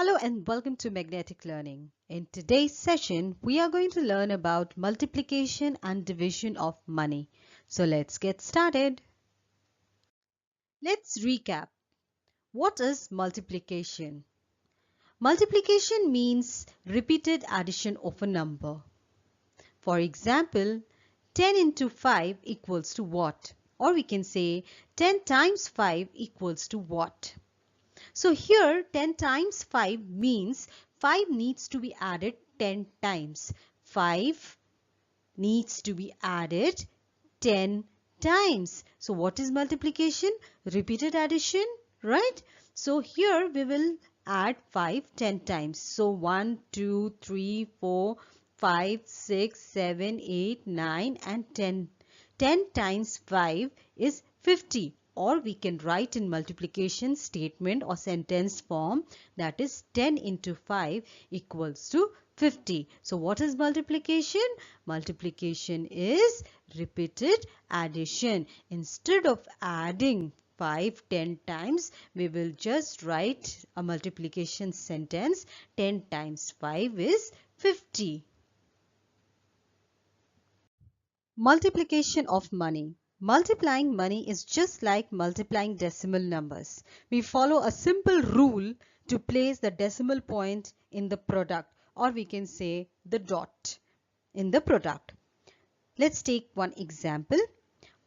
Hello and welcome to Magnetic Learning. In today's session, we are going to learn about multiplication and division of money. So let's get started. Let's recap. What is multiplication? Multiplication means repeated addition of a number. For example, 10 into 5 equals to what? Or we can say 10 times 5 equals to what? So here 10 times 5 means 5 needs to be added 10 times. 5 needs to be added 10 times. So what is multiplication? Repeated addition, right? So here we will add 5 10 times. So 1, 2, 3, 4, 5, 6, 7, 8, 9 and 10. 10 times 5 is 50. Or we can write in multiplication statement or sentence form, that is 10 into 5 equals to 50. So what is multiplication? Multiplication is repeated addition. Instead of adding 5 10 times, we will just write a multiplication sentence. 10 times 5 is 50. Multiplication of money. Multiplying money is just like multiplying decimal numbers. We follow a simple rule to place the decimal point in the product, or we can say the dot in the product. Let's take one example.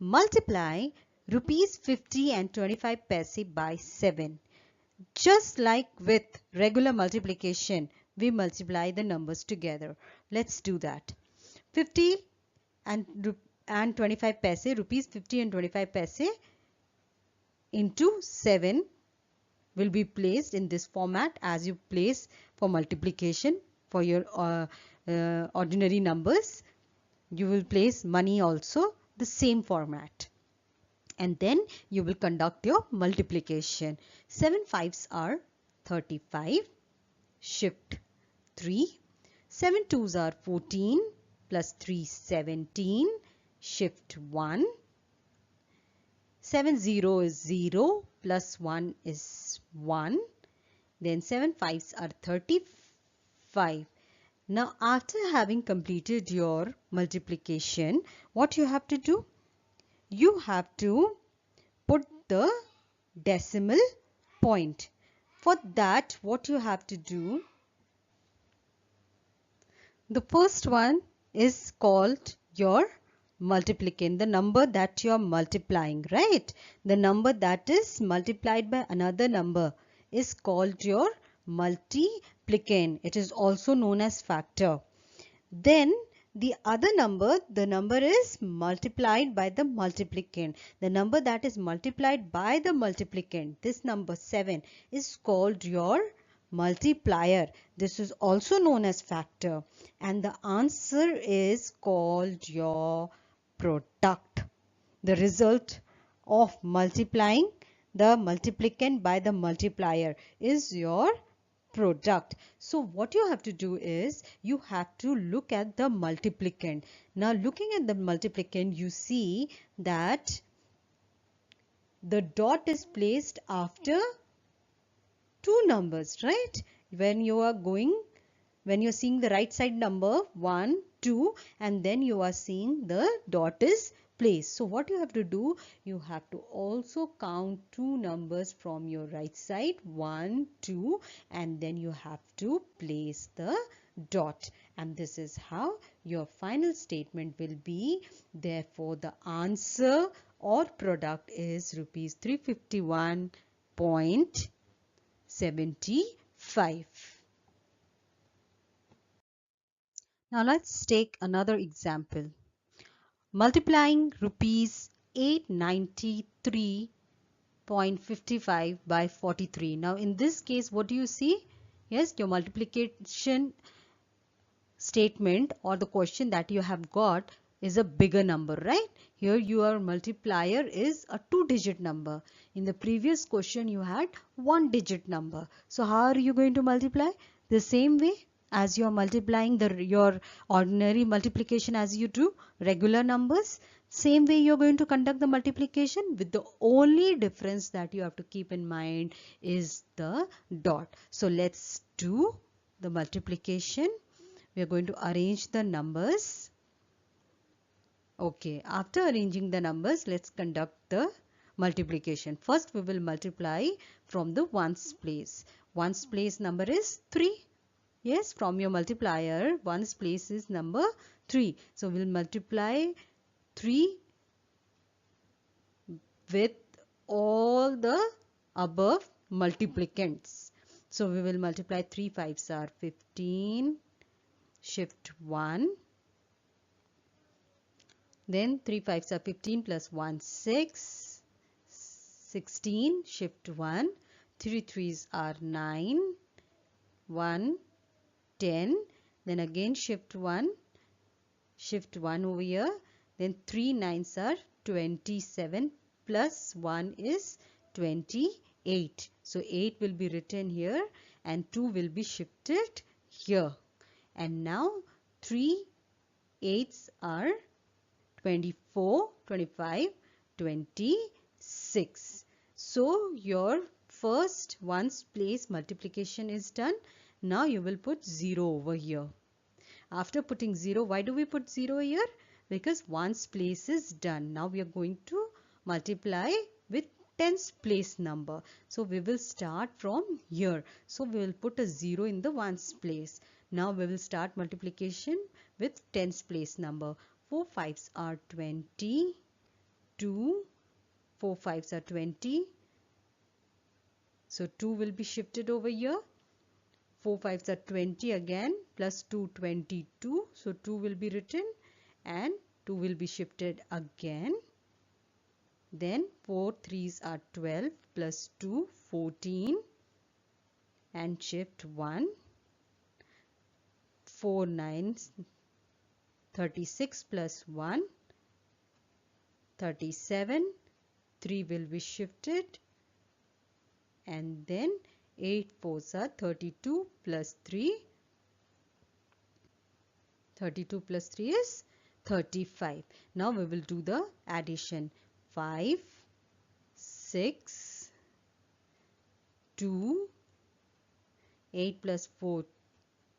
Multiply rupees 50 and 25 paise by 7. Just like with regular multiplication, we multiply the numbers together. Let's do that. 50 and 25 paise, rupees 50 and 25 paise into 7 will be placed in this format as you place for multiplication for your ordinary numbers. You will place money also the same format. And then you will conduct your multiplication. 7 5s are 35. Shift 3. 7 2s are 14. Plus 3 17. Shift 1. 7 0 is 0. Plus 1 is 1. Then 7 5s are 35. Now after having completed your multiplication, what you have to do? You have to put the decimal point. For that, what you have to do? The first one is called your multiplicand, the number that you are multiplying, right? The number that is multiplied by another number is called your multiplicand. It is also known as factor. Then the other number, the number is multiplied by the multiplicand. The number that is multiplied by the multiplicand, this number 7, is called your multiplier. This is also known as factor, and the answer is called your product. The result of multiplying the multiplicand by the multiplier is your product. So what you have to do is you have to look at the multiplicand. Now looking at the multiplicand, you see that the dot is placed after two numbers, right? When you're seeing the right side number 1, 2, and then you are seeing the dot is placed. So what you have to do, you have to also count two numbers from your right side, 1, 2, and then you have to place the dot. And this is how your final statement will be. Therefore, the answer or product is rupees 351.75. Now let's take another example. Multiplying rupees 893.55 by 43. Now in this case, what do you see? Yes, your multiplication statement or the question that you have got is a bigger number, right? Here your multiplier is a 2-digit number. In the previous question you had 1-digit number. So how are you going to multiply? The same way as you are multiplying your ordinary multiplication as you do regular numbers. Same way you're going to conduct the multiplication, with the only difference that you have to keep in mind is the dot. So let's do the multiplication. We are going to arrange the numbers. Okay, after arranging the numbers, let's conduct the multiplication. First, we will multiply from the ones place. Ones place number is 3. Yes, from your multiplier, ones place is number 3. So, we'll multiply 3 with all the above multiplicants. So, we will multiply 3 5s are 15, shift 1. Then 3 5s are 15 plus 1, 6. 16, shift 1. 3 3s are 9. 1, 10. Then again shift 1. Shift 1 over here. Then 3 9s are 27 plus 1 is 28. So 8 will be written here and 2 will be shifted here. And now 3 8s are 24, 25, 26. So your first ones place multiplication is done. Now you will put 0 over here. After putting 0, why do we put 0 here? Because ones place is done. Now we are going to multiply with tens place number. So we will start from here. So we will put a 0 in the ones place. Now we will start multiplication with tens place number. 4 5s are 20, 2, 4 5s are 20. So 2 will be shifted over here. 4 5s are 20 again, plus 2 22. So 2 will be written and 2 will be shifted again. Then 4 3s are 12 plus 2 14 and shift 1. 4 9s 36 plus 1 37. 3 will be shifted and then 8 4s are 32 plus 3. 32 plus 3 is 35. Now we will do the addition. 5, 6, 2, 8 plus 4,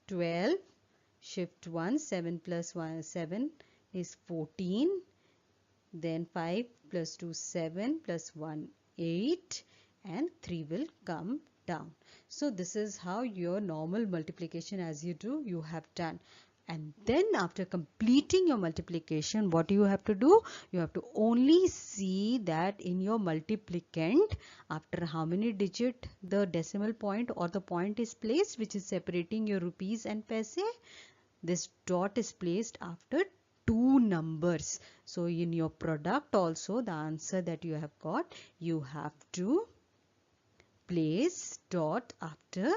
12. Shift 1, 7 plus 1, 7 is 14. Then 5 plus 2, 7 plus 1, 8. And 3 will come down. So this is how your normal multiplication as you do, you have done. And then after completing your multiplication, what you have to do? You have to only see that in your multiplicand, after how many digit the decimal point or the point is placed, which is separating your rupees and paise. This dot is placed after two numbers. So in your product also, the answer that you have got, you have to place dot after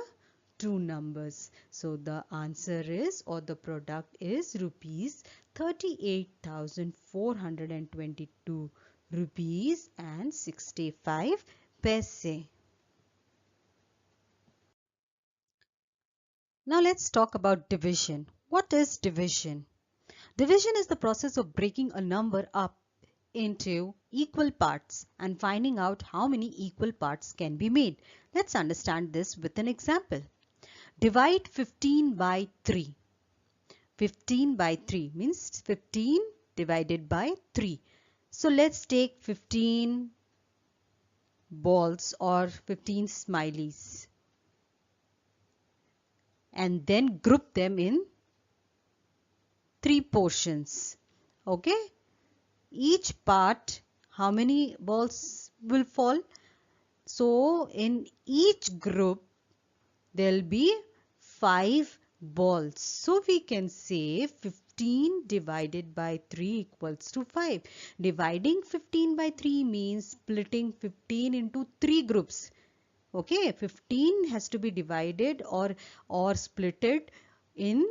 two numbers. So the answer is, or the product is, rupees 38,422 rupees and 65 paise. Now let's talk about division. What is division? Division is the process of breaking a number up into equal parts and finding out how many equal parts can be made. Let's understand this with an example. Divide 15 by 3. 15 by 3 means 15 divided by 3. So let's take 15 balls or 15 smileys and then group them in 3 portions. Okay? Each part, how many balls will fall? So in each group there will be 5 balls. So we can say 15 divided by 3 equals to 5. Dividing 15 by 3 means splitting 15 into 3 groups. Okay, 15 has to be divided or splitted in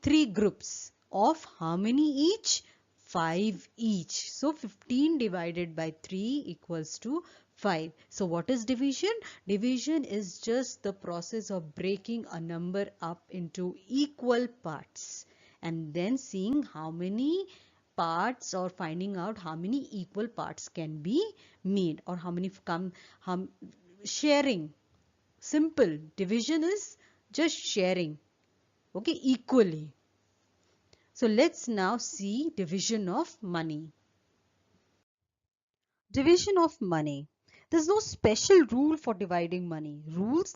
3 groups of how many each? 5 each. So 15 divided by 3 equals to 5. So what is division? Division is just the process of breaking a number up into equal parts and then seeing how many parts or finding out how many equal parts can be made, or how many come, sharing. Simple. Division is just sharing, okay, equally. So let's now see division of money. Division of money. There's no special rule for dividing money. Rules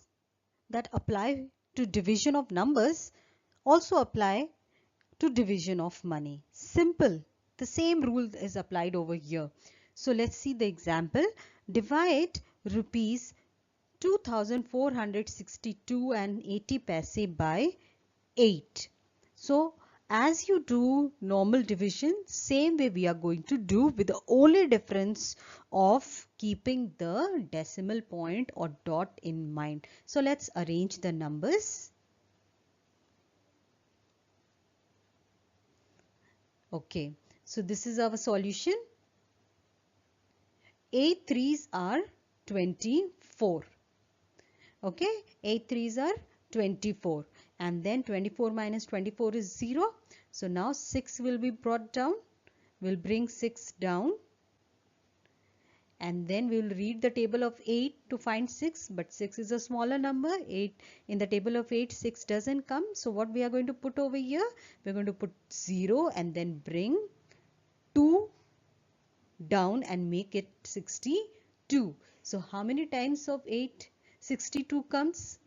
that apply to division of numbers also apply to division of money. Simple. The same rule is applied over here. So let's see the example. Divide rupees 2462 and 80 paise by 8. So as you do normal division, same way we are going to do, with the only difference of keeping the decimal point or dot in mind. So let's arrange the numbers. Okay, so this is our solution. 8 threes are 24. Okay, 8 threes are 24, and then 24 minus 24 is 0. So now 6 will be brought down. We'll bring 6 down, and then we will read the table of 8 to find 6, but 6 is a smaller number. 8 in the table of 8, 6 doesn't come. So what we are going to put over here? We're going to put 0 and then bring 2 down and make it 62. So how many times of 8 62 comes?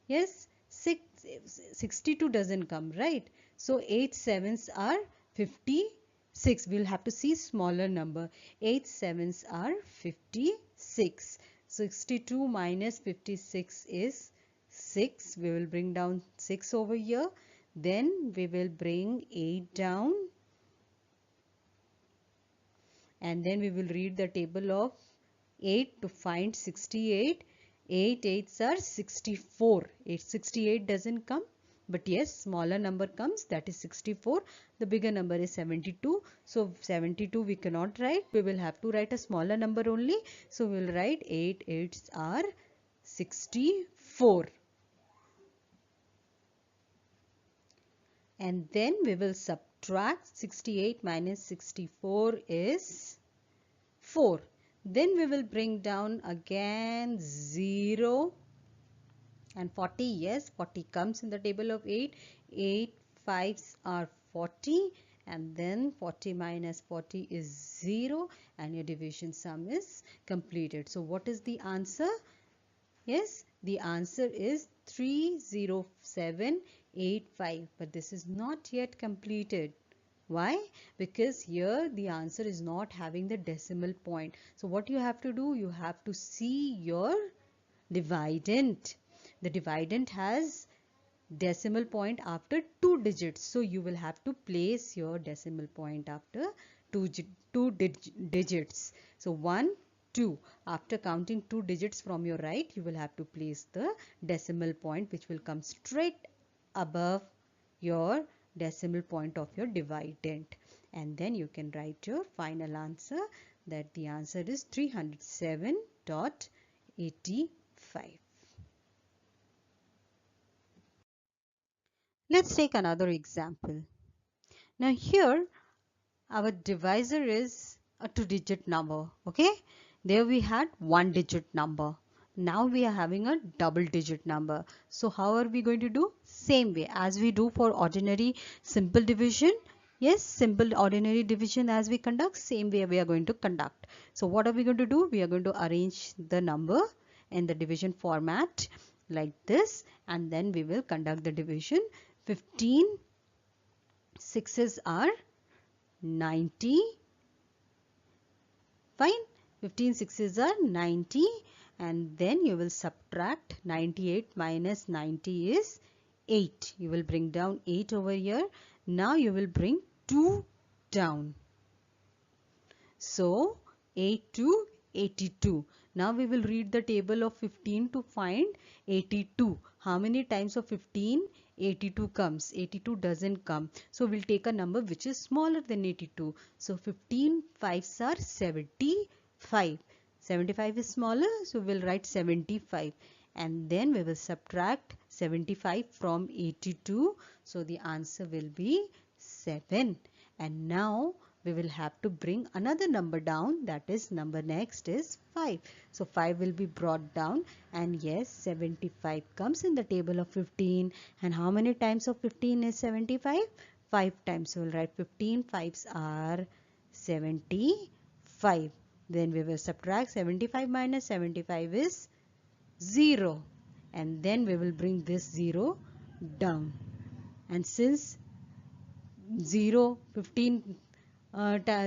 Yes, 62 doesn't come, right? So 8 sevens are 56. We'll have to see smaller number. 8 sevens are 56. 62 minus 56 is 6. We will bring down 6 over here. Then we will bring 8 down. And then we will read the table of 8 to find 68. 8 8s are 64. 68 doesn't come, but yes, smaller number comes, that is 64. The bigger number is 72. So 72 we cannot write. We will have to write a smaller number only. So we will write 8 8s are 64. And then we will subtract. 68 minus 64 is 4. Then we will bring down again 0 and 40. Yes, 40 comes in the table of 8. 8 5s are 40, and then 40 minus 40 is 0, and your division sum is completed. So what is the answer? Yes, the answer is 30785, but this is not yet completed. Why? Because here the answer is not having the decimal point. So what you have to do, you have to see your dividend. The dividend has decimal point after 2 digits. So you will have to place your decimal point after two digits. So 1, 2. After counting 2 digits from your right, you will have to place the decimal point, which will come straight above your decimal point of your dividend, and then you can write your final answer, that the answer is 307.85. Let's take another example. Now here our divisor is a 2-digit number. Okay, there we had 1-digit number. Now we are having a double-digit number. So how are we going to do? Same way as we do for ordinary simple division. Yes, simple ordinary division as we conduct, same way we are going to conduct. So what are we going to do? We are going to arrange the number in the division format like this, and then we will conduct the division. 15 sixes are 90. Fine. 15 sixes are 90, and then you will subtract. 98 minus 90 is 8. You will bring down 8 over here. Now you will bring 2 down. So 8 to 82. Now we will read the table of 15 to find 82. How many times of 15? 82 comes. 82 doesn't come. So we'll take a number which is smaller than 82. So 15 5s are 75. 75 is smaller, so we'll write 75. And then we will subtract 75 from 82. So the answer will be 7. And now we will have to bring another number down, that is number next is 5. So 5 will be brought down, and yes, 75 comes in the table of 15. And how many times of 15 is 75? 5 times. So we'll write 15 5s are 75. Then we will subtract 75 minus 75 is 0. And then we will bring this 0 down. And since 0, 15,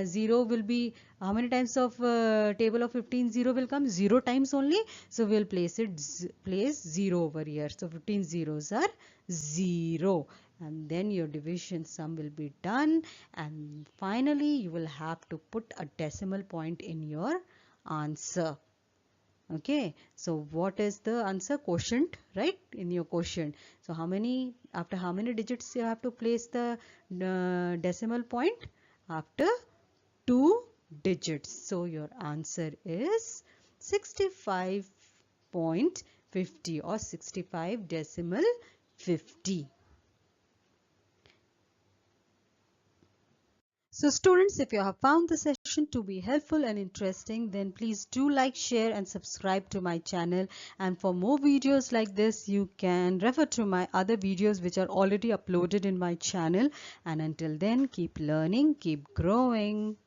0 will be, how many times of table of 15 0 will come? 0 times only. So we'll place 0 over here. So 15 zeros are 0. And then your division sum will be done. And finally, you will have to put a decimal point in your answer. Okay, so what is the answer? Quotient, right? In your quotient. So after how many digits you have to place the decimal point? After 2 digits. So your answer is 65.50 or 65 decimal 50. So students, if you have found the session to be helpful and interesting, then please do like, share and subscribe to my channel. And for more videos like this, you can refer to my other videos which are already uploaded in my channel. And until then, keep learning, keep growing.